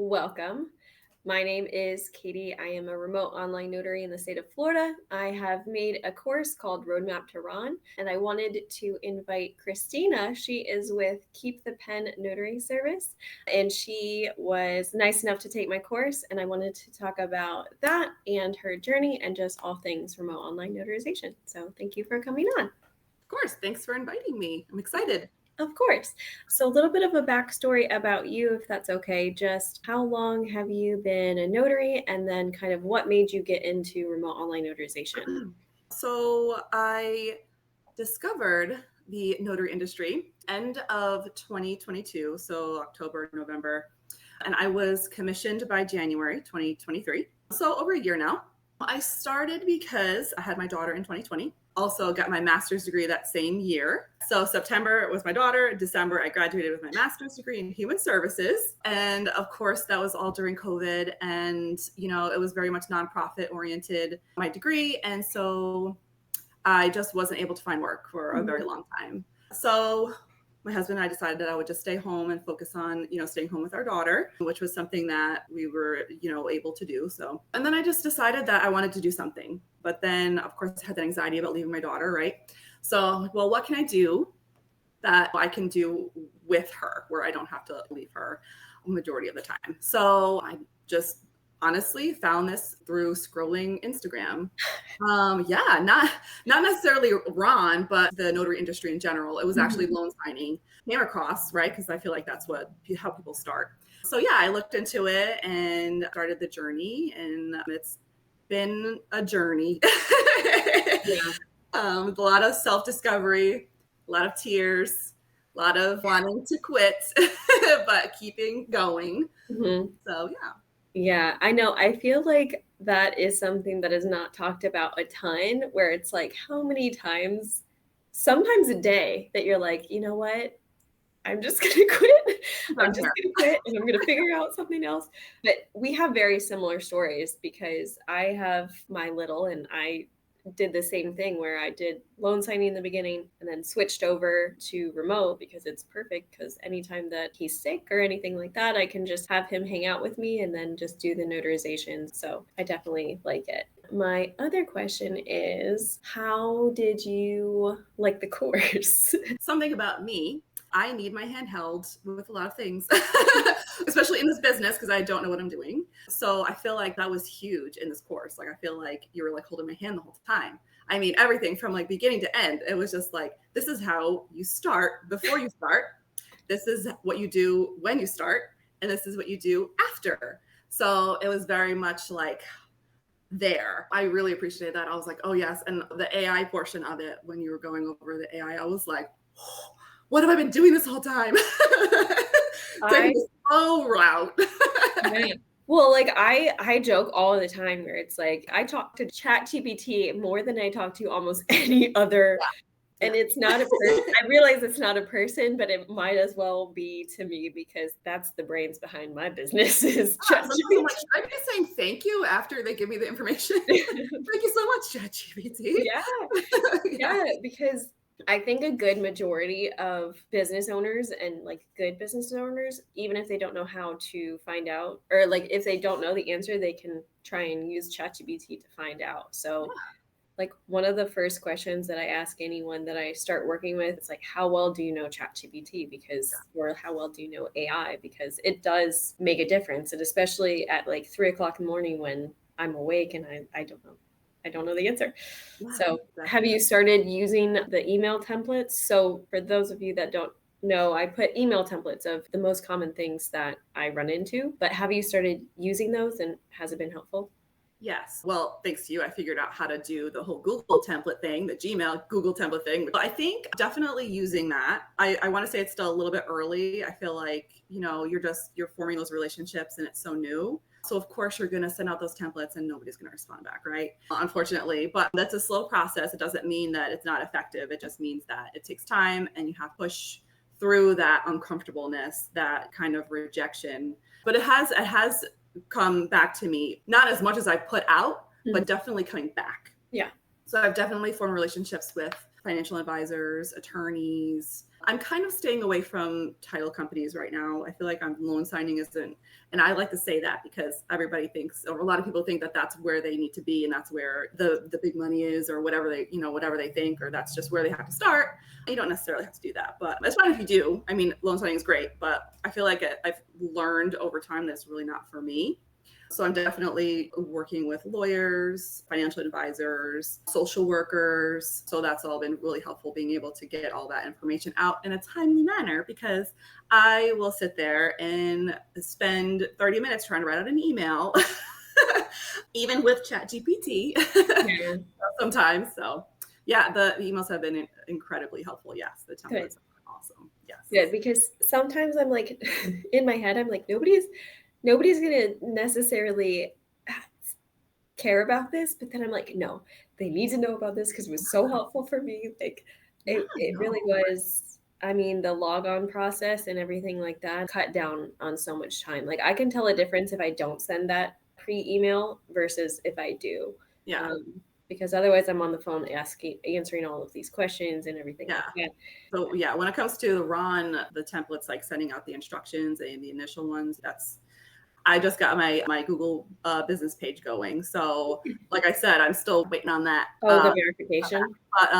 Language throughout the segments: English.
Welcome. My name is Katie. I am a remote online notary in the state of Florida. I have made a course called Roadmap to Ron, and I wanted to invite Christina. She is with Keep the Pen Notary Service, and she was nice enough to take my course, and I wanted to talk about that and her journey and just all things remote online notarization. So thank you for coming on. Of course. Thanks for inviting me. I'm excited. Of course. So a little bit of a backstory about you, if that's okay. Just how long have you been a notary, and then kind of what made you get into remote online notarization? So I discovered the notary industry end of 2022, so October, November, and I was commissioned by January 2023. So over a year now. I started because I had my daughter in 2020. Also got my master's degree that same year. So September was my daughter. December, I graduated with my master's degree in human services. And of course, that was all during COVID. And, it was very much nonprofit oriented, my degree. And so I just wasn't able to find work for a very long time. So my husband and I decided that I would just stay home and focus on, staying home with our daughter, which was something that we were, able to do. So, and then I just decided that I wanted to do something. But then, of course, I had that anxiety about leaving my daughter, right? So, well, what can I do that I can do with her where I don't have to leave her a majority of the time? So I just honestly found this through scrolling Instagram. Not necessarily Ron, but the notary industry in general. It was actually loan signing. Came across, right? Because I feel like that's how people start. So yeah, I looked into it and started the journey, and it's been a journey. Yeah. A lot of self-discovery, a lot of tears, a lot of wanting to quit, but keeping going. Mhm. So yeah. Yeah, I know. I feel like that is something that is not talked about a ton, where it's like how many times, sometimes a day, that you're like, you know what? I'm just going to quit. I'm I'm just here. going to quit and I'm going to figure out something else. But we have very similar stories because I have my little, and I did the same thing where I did loan signing in the beginning and then switched over to remote because it's perfect, because anytime that he's sick or anything like that, I can just have him hang out with me and then just do the notarization. So I definitely like it. My other question is, how did you like the course? Something about me, I need my hand held with a lot of things, especially in this business because I don't know what I'm doing. So I feel like that was huge in this course. Like I feel like you were like holding my hand the whole time. I mean, everything from like beginning to end. It was just like, this is how you start before you start. This is what you do when you start, and this is what you do after. So it was very much like there. I really appreciated that. I was like, oh yes. And the AI portion of it, when you were going over the AI, I was like, oh, what have I been doing this whole time? Taking I the slow route. Right. Well, like I joke all the time where it's like I talk to ChatGPT more than I talk to almost any other, Yeah. and it's not a person. I realize it's not a person, but it might as well be to me because that's the brains behind my business is Sometimes I'm like, ChatGPT. should I be saying thank you after they give me the information? Thank you so much, ChatGPT. Yeah. Yeah. Yeah, because I think a good majority of business owners, and like good business owners, even if they don't know how to find out, or like if they don't know the answer, they can try and use ChatGPT to find out. So, like one of the first questions that I ask anyone that I start working with is like, how well do you know ChatGPT? Because, or how well do you know AI? Because it does make a difference, and especially at like 3 o'clock in the morning when I'm awake and I don't know. I don't know the answer. Yeah, So, have exactly. you started using the email templates? So, for those of you that don't know, I put email templates of the most common things that I run into. But have you started using those, and has it been helpful? Yes. Well, thanks to you, I figured out how to do the whole Google template thing, the Gmail Google template thing. But I think definitely using that. I want to say it's still a little bit early. I feel like, you're forming those relationships and it's so new. So of course you're going to send out those templates and nobody's going to respond back, right? Unfortunately, but that's a slow process. It doesn't mean that it's not effective. It just means that it takes time and you have to push through that uncomfortableness, that kind of rejection. But it has come back to me, not as much as I put out, but definitely coming back. Yeah. So I've definitely formed relationships with financial advisors, attorneys. I'm kind of staying away from title companies right now. I feel like loan signing isn't And I like to say that because everybody thinks, or a lot of people think that that's where they need to be, and that's where the big money is, or whatever they think, or that's just where they have to start. You don't necessarily have to do that, but it's fine if you do. I mean, loan signing is great, but I feel like I've learned over time that it's really not for me. So I'm definitely working with lawyers, financial advisors, social workers. So that's all been really helpful, being able to get all that information out in a timely manner, because I will sit there and spend 30 minutes trying to write out an email, even with ChatGPT Yeah. sometimes. So yeah, the emails have been incredibly helpful. Yes, the templates Good. have been awesome. Yes. Good, because sometimes I'm like, in my head, I'm like, nobody's gonna necessarily care about this, but then I'm like, no, they need to know about this because it was so helpful for me. Like, Yeah, it really no. was. I mean, the log on process and everything like that cut down on so much time. Like, I can tell a difference if I don't send that pre-email versus if I do. Yeah. Because otherwise I'm on the phone answering all of these questions and everything like Yeah. that. So yeah, when it comes to the Ron, the templates, like sending out the instructions and the initial ones, I just got my Google business page going. So like I said, I'm still waiting on that. Oh, the verification. But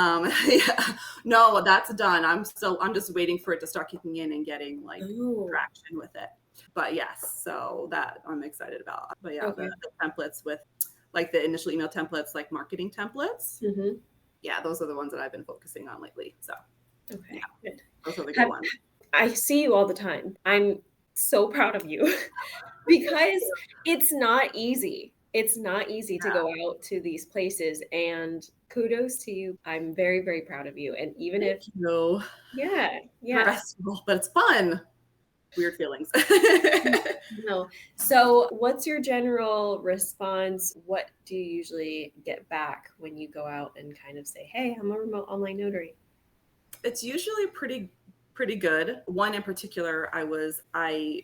yeah, no, that's done. I'm just waiting for it to start kicking in and getting like Oh, traction with it. But yes, so that I'm excited about. But yeah, okay. the templates with like the initial email templates, like marketing templates. Mm-hmm. Yeah, those are the ones that I've been focusing on lately. So Okay, yeah, good. those are the good ones. I see you all the time. I'm so proud of you because it's not easy. It's not easy to Yeah, go out to these places, and kudos to you. I'm very, very proud of you. And even if, thank you. yeah, yeah, Stressful, but it's fun. Weird feelings. no. So, what's your general response? What do you usually get back when you go out and kind of say, "Hey, I'm a remote online notary"? It's usually pretty good. One in particular I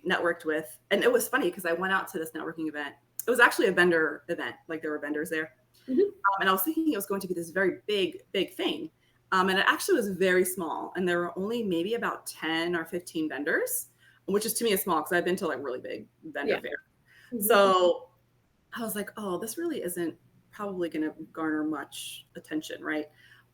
networked with, and it was funny because I went out to this networking event. It was actually a vendor event, like there were vendors there. Mhm. And I was thinking it was going to be this very big thing. And it actually was very small, and there were only maybe about 10 or 15 vendors, which is to me is small because I've been to like really big vendor Yeah. fairs. Mhm. So I was like, oh, this really isn't probably going to garner much attention, right?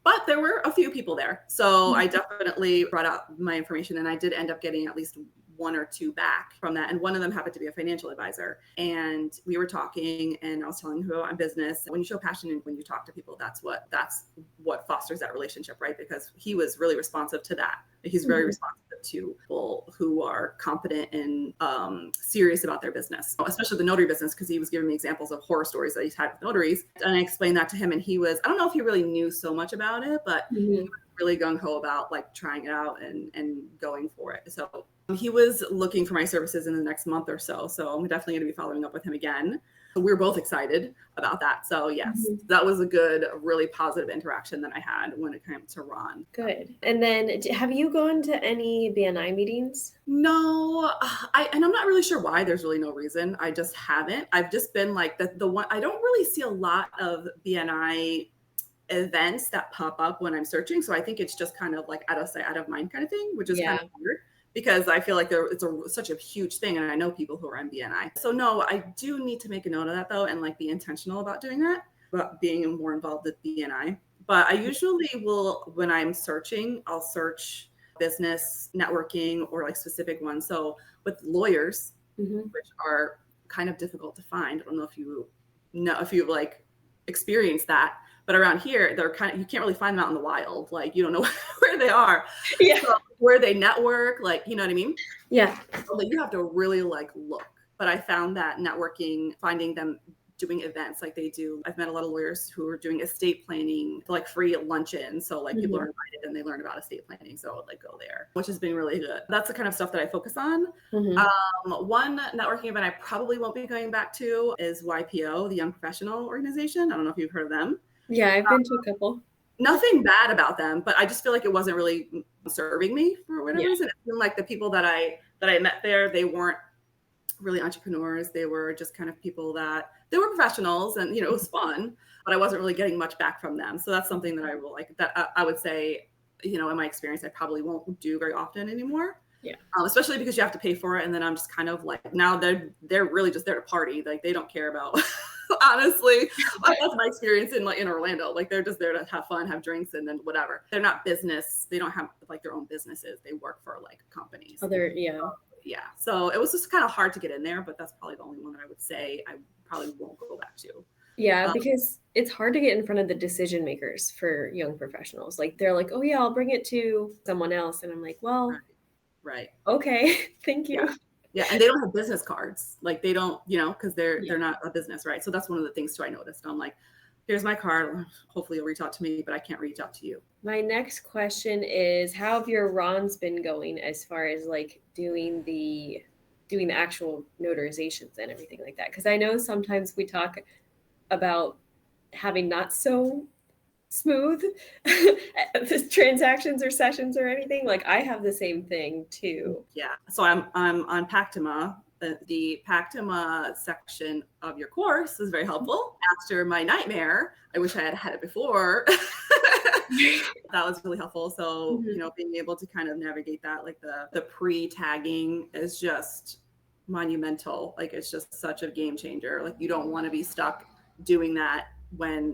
But there were a few people there. So I definitely brought out my information, and I did end up getting at least one or two back from that. And one of them happened to be a financial advisor. And we were talking, and I was telling him about my business. When you show passion and when you talk to people, that's what fosters that relationship, right? Because he was really responsive to that. He's very responsive to people who are competent and serious about their business, especially the notary business, because he was giving me examples of horror stories that he's had with notaries. And I explained that to him, and I don't know if he really knew so much about it, but he was really gung-ho about like trying it out and going for it. So he was looking for my services in the next month or so. So I'm definitely going to be following up with him again. So we were both excited about that. So yes, that was a good, really positive interaction that I had when it came to Ron. Good. And then have you gone to any BNI meetings? No, and I'm not really sure why. There's really no reason. I just haven't. I've just been like the one. I don't really see a lot of BNI events that pop up when I'm searching. So I think it's just kind of like out of sight, out of mind kind of thing, which is kind Yeah. of weird because I feel like it's such a huge thing, and I know people who are in BNI. So no, I do need to make a note of that though, and like be intentional about doing that, about being more involved with BNI. But I usually will, when I'm searching, I'll search business networking or like specific ones. So with lawyers, which are kind of difficult to find. I don't know if you've like experienced that, but around here, you can't really find them out in the wild. Like you don't know where they are. Yeah. So where they network, like, you know what I mean? Yeah. So you have to really like look. But I found that networking, finding them doing events like they do. I've met a lot of lawyers who are doing estate planning, like free luncheon. So like people are invited and they learn about estate planning. So I would like go there, which has been really good. That's the kind of stuff that I focus on. One networking event I probably won't be going back to is YPO, the Young Professional Organization. I don't know if you've heard of them. Yeah, I've been to a couple. Nothing bad about them, but I just feel like it wasn't really serving me for whatever reason. It seemed like the people that I met there, they weren't really entrepreneurs. They were just kind of people that they were professionals, and it was fun, but I wasn't really getting much back from them. So that's something that I will like, that I would say, in my experience, I probably won't do very often anymore. Yeah. Especially because you have to pay for it. And then I'm just kind of like, now they're really just there to party. Like they don't care about, honestly, that's my experience in Orlando. Like they're just there to have fun, have drinks, and then whatever. They're not business. They don't have like their own businesses. They work for like companies. Yeah. Yeah. So it was just kind of hard to get in there, but that's probably the only one that I would say I probably won't go back to. Yeah, because it's hard to get in front of the decision makers for young professionals. Like they're like, oh yeah, I'll bring it to someone else. And I'm like, well, right. Okay, thank you. Yeah, and they don't have business cards. Like they don't, because they're Yeah. not a business, right? So that's one of the things too I noticed. I'm like, here's my card. Hopefully you'll reach out to me, but I can't reach out to you. My next question is, how have your Rons been going as far as like doing the actual notarizations and everything like that? Because I know sometimes we talk about having not so smooth transactions or sessions or anything. Like I have the same thing too. Yeah. So I'm on Pactima. The Pactima section of your course is very helpful. After my nightmare, I wish I had had it before. That was really helpful. So, being able to kind of navigate that, like the pre-tagging is just monumental. Like it's just such a game changer. Like you don't want to be stuck doing that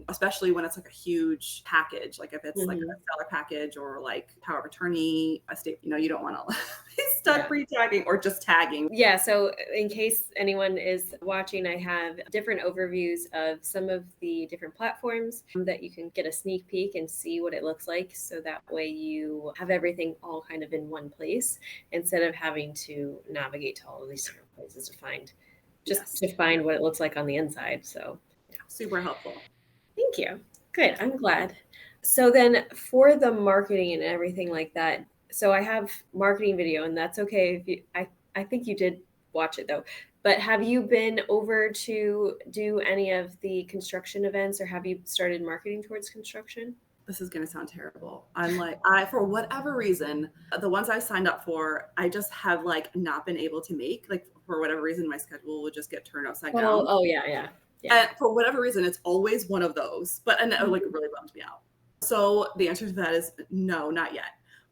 especially when it's like a huge package, like if it's like a seller package or like power of attorney, estate, you don't want to be stuck pre-tagging or just tagging. Yeah. So in case anyone is watching, I have different overviews of some of the different platforms that you can get a sneak peek and see what it looks like. So that way you have everything all kind of in one place instead of having to navigate to all of these different places to find what it looks like on the inside. So super helpful. Thank you. Good. I'm glad. So then for the marketing and everything like that, so I have marketing video, and that's okay if you, I think you did watch it though, but have you been over to do any of the construction events, or have you started marketing towards construction? This is going to sound terrible. I'm like, for whatever reason, the ones I signed up for, I just have like not been able to make, like for whatever reason, my schedule would just get turned upside down. Oh yeah. And for whatever reason, it's always one of those, and it like really bums me out. So the answer to that is no, not yet.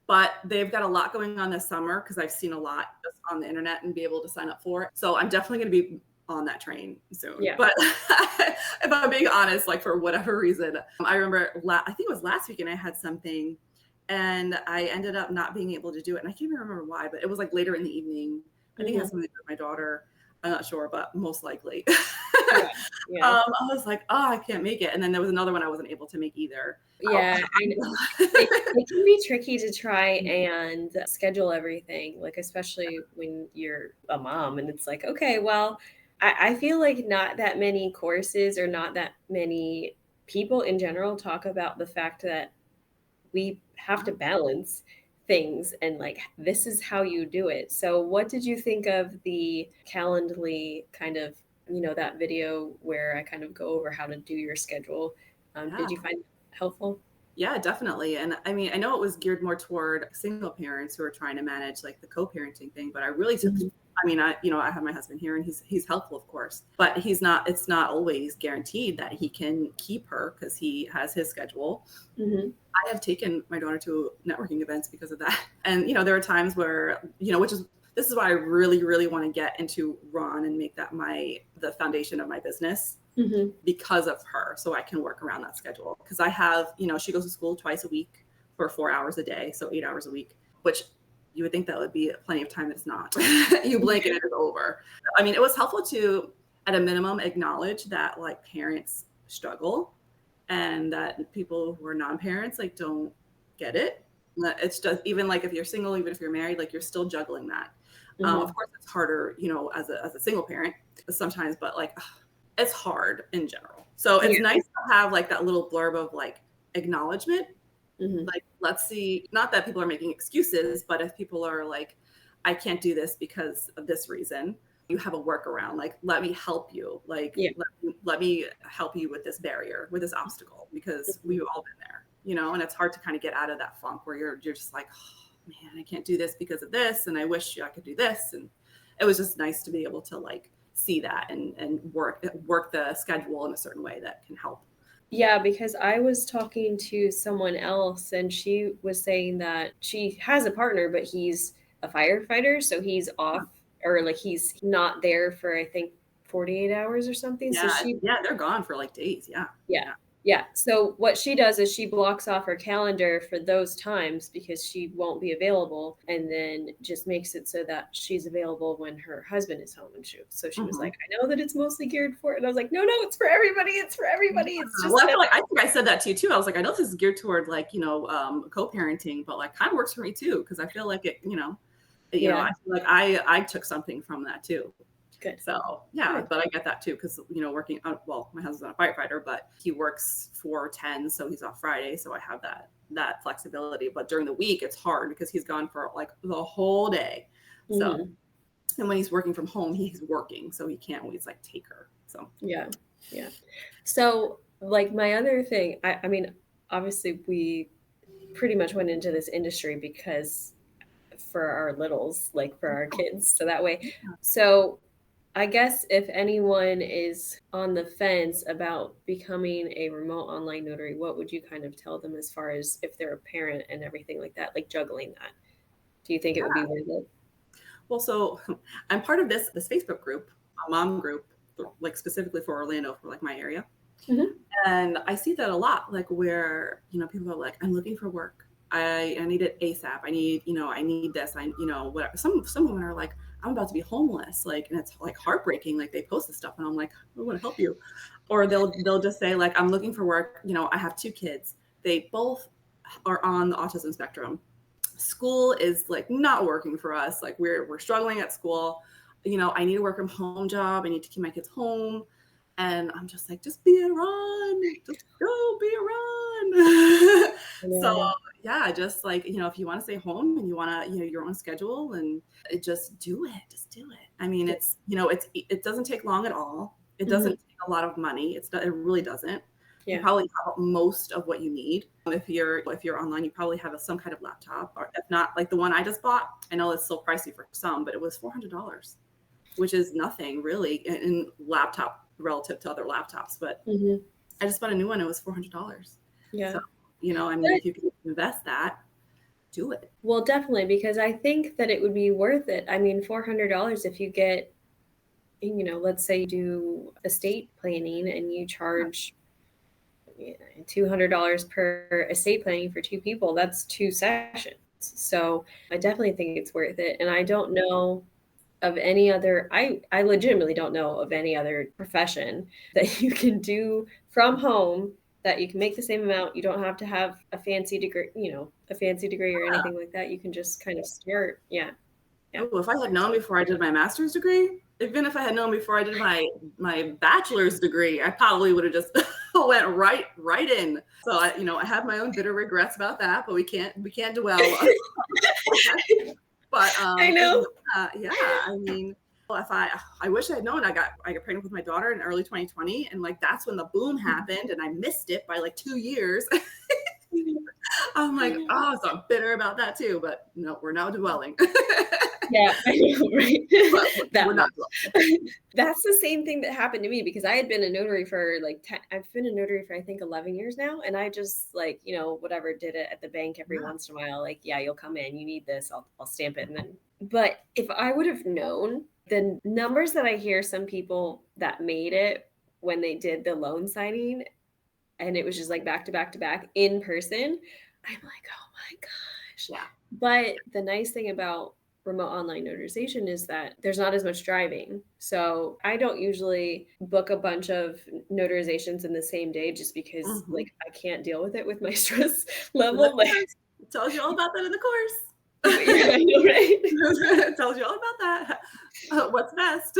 But they've got a lot going on this summer because I've seen a lot just on the internet and be able to sign up for it. So I'm definitely going to be on that train soon. Yeah. But if I'm being honest, like for whatever reason, I remember, I think it was last weekend I had something and I ended up not being able to do it. And I can't even remember why, but it was like later in the evening. I think it has something to do with my daughter. I'm not sure, but most likely. I was like, oh, I can't make it. And then there was another one I wasn't able to make either. Yeah, I know. It can be tricky to try and schedule everything, like especially when you're a mom and it's like, okay, well, I feel like not that many courses or not that many people in general talk about the fact that we have to balance things and like this is how you do it. So what did you think of the Calendly kind of, that video where I kind of go over how to do your schedule? Did you find it helpful? Yeah, definitely. And I mean, I know it was geared more toward single parents who are trying to manage like the co-parenting thing, but I really took, I mean, I have my husband here and he's helpful, of course, but it's not always guaranteed that he can keep her because he has his schedule. I have taken my daughter to networking events because of that. And, there are times where, this is why I really, really want to get into Ron and make that the foundation of my business. Because of her, so I can work around that schedule. Because I have, she goes to school twice a week for 4 hours a day, so 8 hours a week, which you would think that would be plenty of time. It's not. You blink and it is over. I mean, it was helpful to, at a minimum, acknowledge that like parents struggle and that people who are non-parents like don't get it. It's just, even like if you're single, even if you're married, like you're still juggling that. Of course, it's harder, as a single parent sometimes, but like, it's hard in general. So it's nice to have like that little blurb of like acknowledgement. Like, let's see, not that people are making excuses, but if people are like, I can't do this because of this reason, you have a workaround. Like, let me help you. Like, let me help you with this barrier, with this obstacle, because we've all been there, and it's hard to kind of get out of that funk where you're just like, oh man, I can't do this because of this. And I wish I could do this. And it was just nice to be able to like see that and work the schedule in a certain way that can help. Yeah, because I was talking to someone else and she was saying that she has a partner, but he's a firefighter, so he's off, or like he's not there for I think 48 hours or something. So she they're gone for like days. yeah. So what she does is she blocks off her calendar for those times because she won't be available, and then just makes it so that she's available when her husband is home. And so she was like, I know that it's mostly geared for it. And I was like, no, it's for everybody. It's for everybody. It's just well, I think I said that to you too. I was like, I know this is geared toward like, co-parenting, but like kind of works for me too. Cause I feel like it, I feel like I took something from that too. Good. So yeah, Good. but I get that too. Cause working on, well, my husband's not a firefighter, but he works 4/10. So he's off Friday. So I have that flexibility, but during the week it's hard because he's gone for like the whole day. So, and when he's working from home, he's working. So he can't always like take her. So yeah. So like my other thing, I mean, obviously we pretty much went into this industry because for our littles, like for our kids. So that way, so I guess if anyone is on the fence about becoming a remote online notary, what would you kind of tell them as far as if they're a parent and everything like that, like juggling that? Do you think it would be worth it? Well, so I'm part of this Facebook group, a mom group, like specifically for Orlando, for like my area. And I see that a lot, like where, people are like, I'm looking for work. I need it ASAP. I need this. Whatever. Some women are like, I'm about to be homeless. Like, and it's like heartbreaking. Like they post this stuff and I'm like, I want to help you. Or they'll just say like, I'm looking for work. I have 2 kids. They both are on the autism spectrum. School is like not working for us. Like we're struggling at school. I need a work from home job. I need to keep my kids home. And I'm just like, just be a Ron. Just go be a Ron. So yeah, just like, if you want to stay home and you want to, your own schedule and just do it. Just do it. I mean, it doesn't take long at all. It doesn't take a lot of money. It really doesn't. You probably have most of what you need. If you're online, you probably have some kind of laptop, or if not, like the one I just bought. I know it's still pricey for some, but it was $400, which is nothing really in laptop relative to other laptops. But I just bought a new one. It was $400. Yeah. So, I mean, if you can invest that, do it. Well, definitely, because I think that it would be worth it. I mean, $400 if you get, let's say you do estate planning and you charge $200 per estate planning for 2 people, that's 2 sessions. So I definitely think it's worth it. And I don't know of any other, I legitimately don't know of any other profession that you can do from home that you can make the same amount. You don't have to have a fancy degree, or anything like that. You can just kind of start. Yeah. Oh, if I had known before I did my master's degree, even if I had known before I did my bachelor's degree, I probably would have just went right in. So I have my own bitter regrets about that, but we can't dwell. But I know. I mean, if I wish I had known. I got pregnant with my daughter in early 2020, and like that's when the boom happened, and I missed it by like 2 years. I'm like, so I'm bitter about that too. But no, we're not dwelling. Yeah, I know, right? We're not. That's the same thing that happened to me because I had been a notary for like I've been a notary for I think 11 years now, and I just like whatever did it at the bank every once in a while. Like, yeah, you'll come in, you need this, I'll stamp it, and then. But if I would have known the numbers that I hear some people that made it when they did the loan signing, and it was just like back to back to back in person, I'm like, oh my gosh. Yeah. But the nice thing about remote online notarization is that there's not as much driving. So I don't usually book a bunch of notarizations in the same day just because like I can't deal with it with my stress level. Like, I told you all about that in the course. Yeah, I know, right? It tells you all about that. What's best?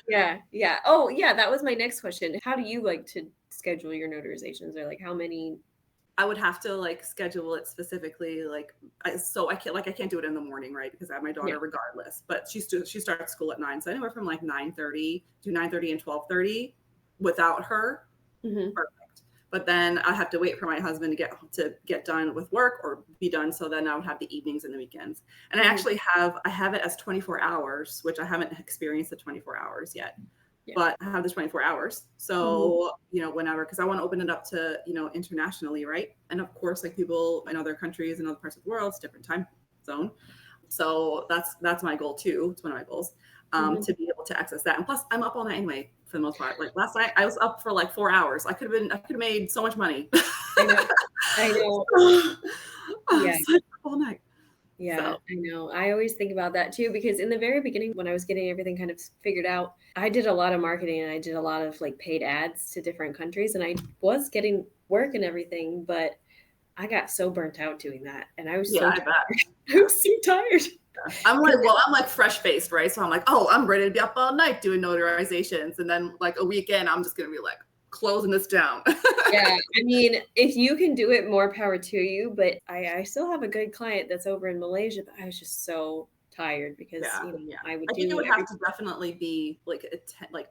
Yeah. Oh, yeah. That was my next question. How do you like to schedule your notarizations, or like how many? I would have to like schedule it specifically, like I can't do it in the morning, right? Because I have my daughter regardless. But she starts school at 9, so anywhere from like 9:30 to 9:30 and 12:30 without her, perfect. But then I have to wait for my husband to get done with work or be done. So then I would have the evenings and the weekends. And I actually have it as 24 hours, which I haven't experienced the 24 hours yet. Yeah. But I have the 24 hours. So, whenever, because I want to open it up to, internationally, right? And of course, like people in other countries and other parts of the world, it's different time zone. So that's my goal too. It's one of my goals, to be able to access that. And plus, I'm up all night anyway for the most part. Like last night, I was up for like 4 hours. I could have made so much money. I know. I know. Yeah. So all night. Yeah, So. I know. I always think about that too, because in the very beginning, when I was getting everything kind of figured out, I did a lot of marketing and I did a lot of like paid ads to different countries, and I was getting work and everything, but I got so burnt out doing that, and I was Yeah, so I bet. I was so tired. I'm like fresh faced, right? So I'm like, oh, I'm ready to be up all night doing notarizations. And then like a weekend, I'm just going to be like closing this down. Yeah, I mean, if you can do it, more power to you. But I still have a good client that's over in Malaysia, but I was just so tired because, I would think it do would have to definitely be like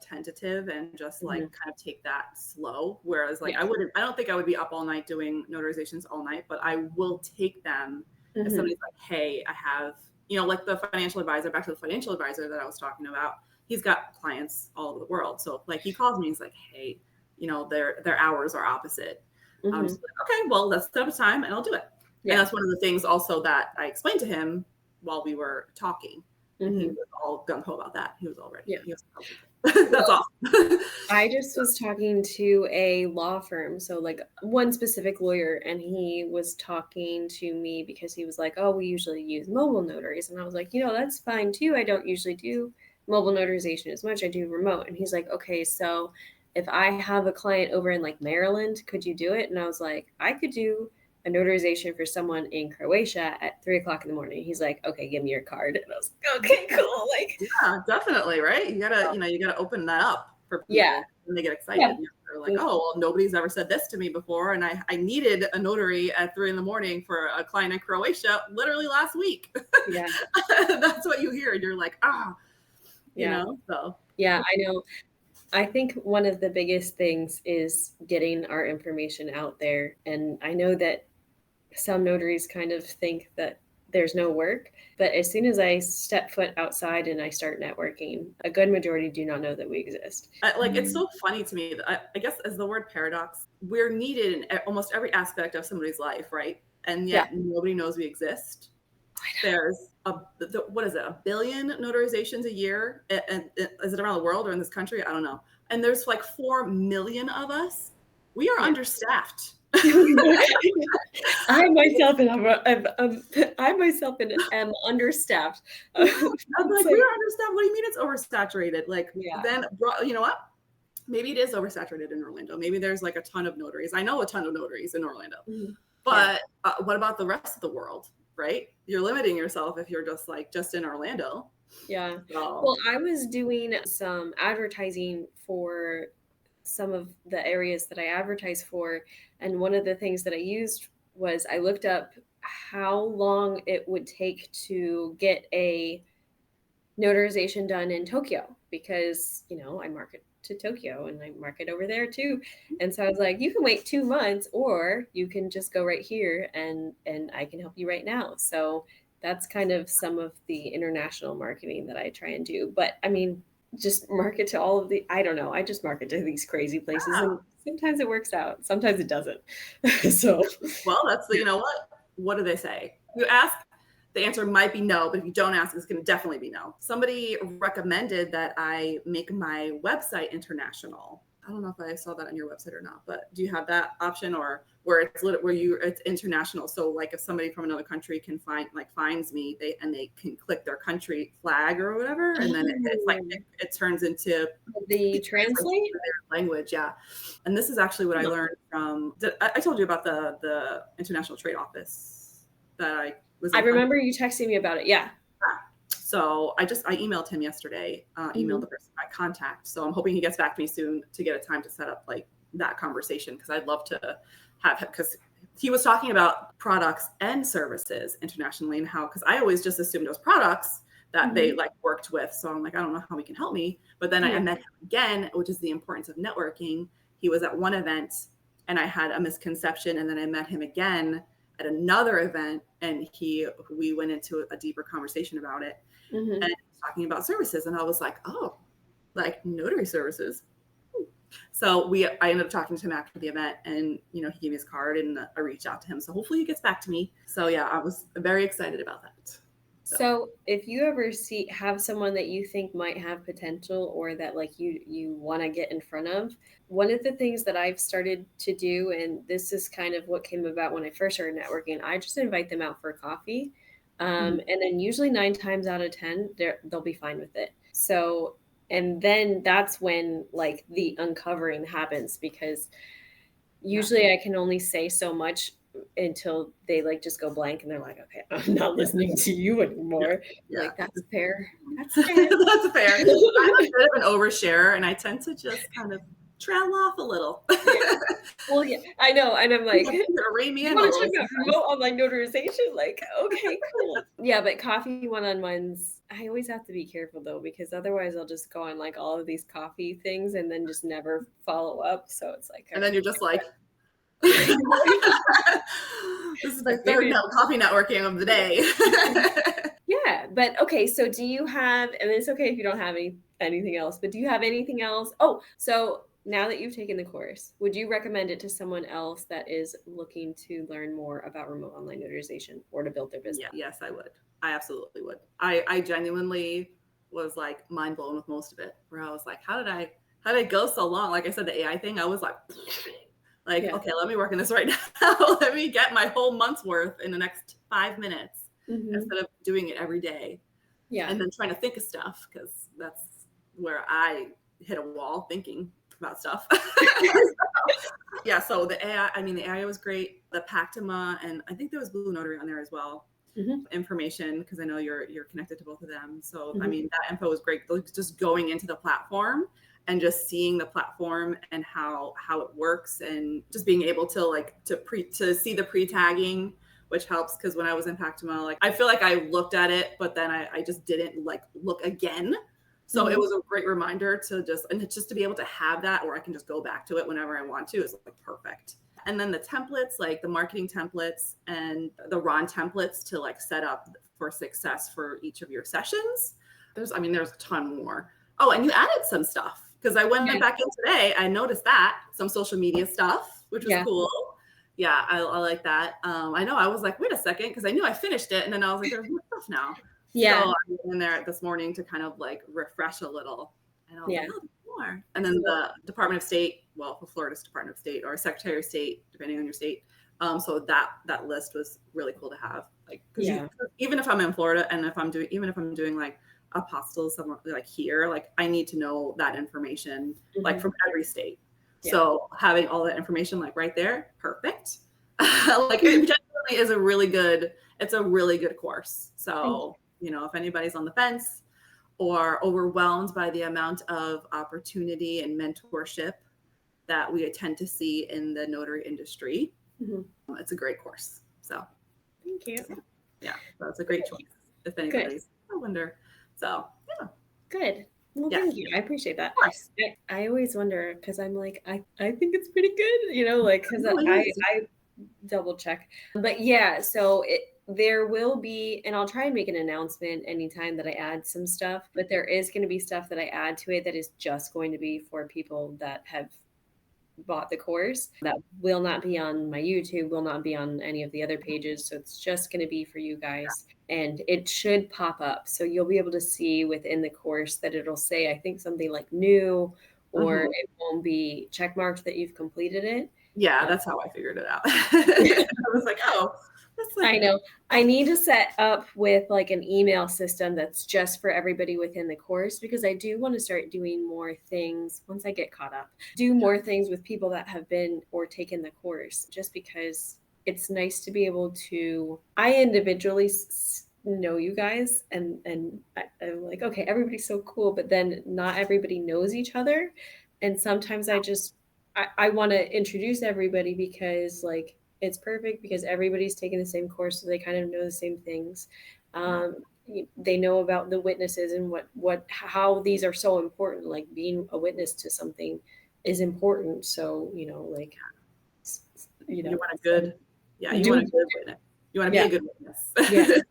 tentative and just like kind of take that slow. Whereas like I don't think I would be up all night doing notarizations all night, but I will take them if somebody's like, hey, I have, like the financial advisor, back to the financial advisor that I was talking about, he's got clients all over the world. So like he calls me, he's like, hey, their hours are opposite. I'm just like, okay, well, let's set up a time and I'll do it. Yeah. And that's one of the things also that I explained to him while we were talking. And he was all gung ho about that. He was all ready. Yeah. That's awesome. I just was talking to a law firm, so like one specific lawyer, and he was talking to me because he was like, oh, we usually use mobile notaries. And I was like, that's fine too. I don't usually do mobile notarization as much. I do remote. And he's like, okay, so if I have a client over in like Maryland, could you do it? And I was like, I could do a notarization for someone in Croatia at 3:00 in the morning. He's like, okay, give me your card. And I was like, okay, cool. Like, yeah, definitely. Right. You gotta open that up for people. Yeah. And they get excited. Yeah. They're like, oh, well, nobody's ever said this to me before. And I needed a notary at 3 a.m. for a client in Croatia literally last week. Yeah. That's what you hear. And you're like, so. Yeah, I know. I think one of the biggest things is getting our information out there. And I know that some notaries kind of think that there's no work, but as soon as I step foot outside and I start networking, a good majority do not know that we exist. It's so funny to me that I guess as the word paradox, we're needed in almost every aspect of somebody's life, right? And yet nobody knows we exist. There's what is it, 1 billion notarizations a year? And is it around the world or in this country? I don't know. And there's like 4 million of us. We are understaffed. I myself am understaffed. I'm like, we are understaffed. What do you mean it's oversaturated? Like, then you know what? Maybe it is oversaturated in Orlando. Maybe there's like a ton of notaries. I know a ton of notaries in Orlando. But what about the rest of the world? Right? You're limiting yourself if you're just in Orlando. Yeah. Well, I was doing some advertising for some of the areas that I advertise for. And one of the things that I used was I looked up how long it would take to get a notarization done in Tokyo, because, I market to Tokyo and I market over there too. And so I was like, you can wait 2 months, or you can just go right here and I can help you right now. So that's kind of some of the international marketing that I try and do. But I mean, just market to all of I don't know. I just market to these crazy places, and sometimes it works out. Sometimes it doesn't. So, well, that's what do they say? You ask, the answer might be no, but if you don't ask, it's going to definitely be no. Somebody recommended that I make my website international. I don't know if I saw that on your website or not, but do you have that option, or where it's international? So like if somebody from another country can finds me, they can click their country flag or whatever, and then it turns into the translate their language. Yeah. And this is actually what I learned from. I told you about the International Trade Office that I remember you texting me about it. Yeah. So I emailed him yesterday, emailed the person by contact. So I'm hoping he gets back to me soon to get a time to set up like that conversation, because I'd love to have him, because he was talking about products and services internationally, and how, because I always just assumed it was products that they like worked with. So I'm like, I don't know how he can help me. But then I met him again, which is the importance of networking. He was at one event and I had a misconception, and then I met him again at another event, and we went into a deeper conversation about it, and talking about services. And I was like, oh, like notary services. So I ended up talking to him after the event, and he gave me his card, and I reached out to him. So hopefully he gets back to me. So yeah, I was very excited about that. So if you ever have someone that you think might have potential or that like you want to get in front of, one of the things that I've started to do, and this is kind of what came about when I first started networking, I just invite them out for coffee. And then usually 9 times out of 10, they'll be fine with it. So, and then that's when like the uncovering happens, because usually I can only say so much until they like just go blank and they're like, okay, I'm not listening to you anymore. Like, that's fair. That's fair. That's fair. I'm a bit of an oversharer, and I tend to just kind of trail off a little. Well, yeah, I know. And I'm like, rein me you in want to talk about remote online notarization? Like, okay, cool. Yeah, but coffee one-on-ones, I always have to be careful though, because otherwise I'll just go on like all of these coffee things and then just never follow up. So it's like, and then you're just like, this is my third coffee networking of the day. Yeah, but okay, so do you have, and it's okay if you don't have anything else, but do you have anything else? Oh, so now that you've taken the course, would you recommend it to someone else that is looking to learn more about remote online notarization or to build their business? Yes, I would. I absolutely would. I genuinely was like mind blown with most of it, where I was like, how did I go so long? Like I said, the AI thing, I was like, okay, let me work on this right now. Let me get my whole month's worth in the next 5 minutes instead of doing it every day. Yeah. And then trying to think of stuff, because that's where I hit a wall thinking about stuff. So the AI, the AI was great. The Pactima, and I think there was Blue Notary on there as well. Information, because I know you're connected to both of them. So that info was great. Just going into the platform and just seeing the platform and how it works, and just being able to to see the pre-tagging, which helps, because when I was in Pactima, like I feel like I looked at it, but then I just didn't like look again. So it was a great reminder to just to be able to have that, or I can just go back to it whenever I want to, is like perfect. And then the templates, like the marketing templates and the Ron templates to like set up for success for each of your sessions. There's a ton more. Oh, and you added some stuff, because I went back in today. I noticed that some social media stuff, which was cool. Yeah, I like that. I know I was like, wait a second, because I knew I finished it, and then I was like, there's more stuff now. Yeah. So I was in there this morning to kind of like refresh a little. And I was like, oh, more. And then the Department of State, well, Florida's Department of State, or Secretary of State, depending on your state. So that list was really cool to have. Like, because even if I'm in Florida, and if I'm doing like apostille somewhere like here, like I need to know that information like from every state. So having all that information like right there, perfect. Like it genuinely is a really good course. So if anybody's on the fence or overwhelmed by the amount of opportunity and mentorship that we tend to see in the notary industry, it's a great course. So thank you. Yeah, so it's a great choice if anybody's a wonder. So good. Well, thank you. I appreciate that. Of course. I always wonder, because I'm like, I think it's pretty good, like, because I double check. But so there will be, and I'll try and make an announcement anytime that I add some stuff, but there is going to be stuff that I add to it that is just going to be for people that have bought the course, that will not be on my YouTube, will not be on any of the other pages. So it's just going to be for you guys, and it should pop up. So you'll be able to see within the course that it'll say, I think, something like new, or it won't be checkmarked that you've completed it. Yeah, that's how I figured it out. I was like, oh, that's like, I know. I need to set up with like an email system that's just for everybody within the course, because I do want to start doing more things once I get caught up, do more things with people that have been or taken the course, just because it's nice to be able to, I individually know you guys, and I'm like, okay, everybody's so cool, but then not everybody knows each other. And sometimes I want to introduce everybody, because like it's perfect, because everybody's taking the same course, so they kind of know the same things. They know about the witnesses and how these are so important. Like being a witness to something is important. So you want a good, you want a good witness. You want to be a good witness.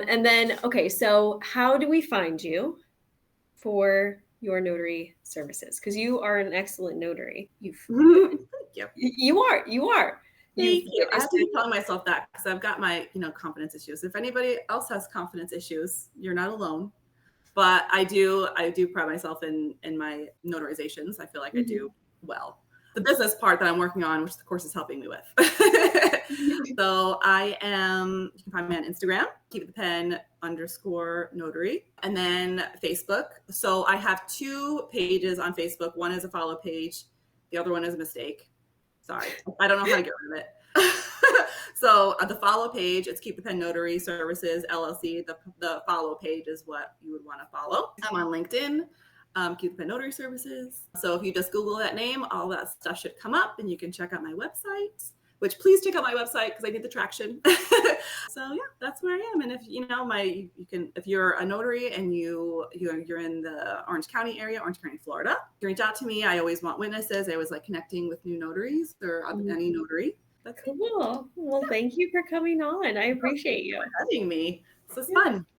And then so how do we find you for your notary services? Because you are an excellent notary. You are. Thank You've you. I have to witnessed keep telling myself that because I've got my, confidence issues. If anybody else has confidence issues, you're not alone. But I do pride myself in my notarizations. I feel like I it. do well. The business part that I'm working on, which the course is helping me with. So you can find me on Instagram, keep the pen _notary, and then Facebook. So I have 2 pages on Facebook. One is a follow page. The other one is a mistake. Sorry. I don't know how to get rid of it. So the follow page, it's Keep the Pen Notary Services LLC. The follow page is what you would want to follow. I'm on LinkedIn, Keep the Pen Notary Services. So if you just Google that name, all that stuff should come up, and you can check out my website. Which please check out my website because I need the traction. So yeah, that's where I am. And if you can, if you're a notary and you're in the Orange County area, Orange County, Florida, you can reach out to me. I always want witnesses. I always like connecting with new notaries or any notary. That's Cool. Well, thank you for coming on. I appreciate you. having me. This was Yeah. fun.